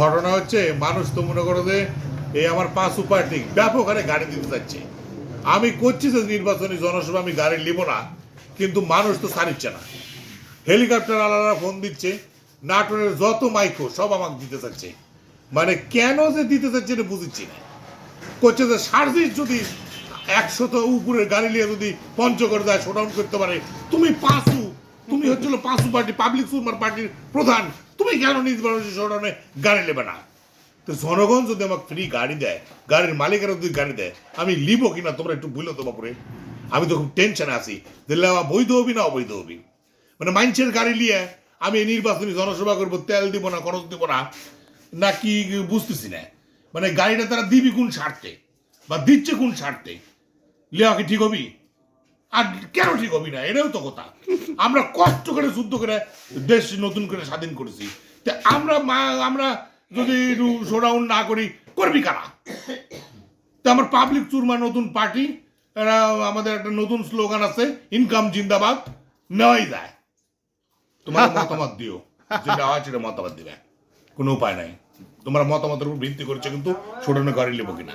ঘটনা হচ্ছে মানুষ তো মনে করো যে এই আমার পাঁচ পার্টি ব্যাপক হারে গাড়ি দিতে যাচ্ছে। আমি করছি যে নির্বাচনী জনসভা আমি গাড়ি নিব না, কিন্তু মানুষ তো ছাড়িচ্ছে না। হেলিকপ্টার আলাদা ফোন দিচ্ছে, নাটোরের যত মাইক্রো সব আমাকে দিতে চাচ্ছে। মানে কেন যে দিতে চাচ্ছে এটা বুঝছি না। করছে যে সার্ভিস যদি 100 উপরের গাড়ি নিয়ে যদি পঞ্চগড় যায় শোডাউন করতে পারে, তুমি হচ্ছিল পাঁচু পার্টি পাবলিক সুরমার পার্টির প্রধান, তুমি কেন নির্বাচনী শোডাউনে গাড়ি নেবে না? তো জনগণ যদি আমাকে ফ্রি গাড়ি দেয়, গাড়ির মালিকেরা যদি গাড়ি দেয়, আমি লিবো কিনা তোমরা একটু বুঝলো তো বাপুরে। আমি তো খুব টেনশনে আছি যে লেওয়া বৈধ হবি না অবৈধ হবি। মানে মানুষের গাড়ি নিয়ে আমি নির্বাচনী জনসভা করবো, তেল দিব না, খরচ দিব না, না কি বুঝতেছি না। মানে গাড়িটা তারা দিবি কোন স্বার্থে বা দিচ্ছে কোন স্বার্থে, লেওয়া কি ঠিক হবি? আর কেন ঠিক হবি না এটাও তো কথা। আমরা কষ্ট করে যুদ্ধ করে দেশ নতুন করে স্বাধীন করেছি, তা আমরা যদি শোডাউন না করি করবি কারা? তা আমার পাবলিক চুরমা নতুন পার্টি, এরা আমাদের একটা নতুন স্লোগান আছে, ইনকাম জিন্দাবাদ, নেওয়াই যায়। তোমার মতামত দিও, যেটা হয় সেটা মতামত দিবে, কোনো উপায় নাই। তোমার মতামতের উপর ভিত্তি করছে কিন্তু শোডাউনে গাড়ি নেবো কিনা।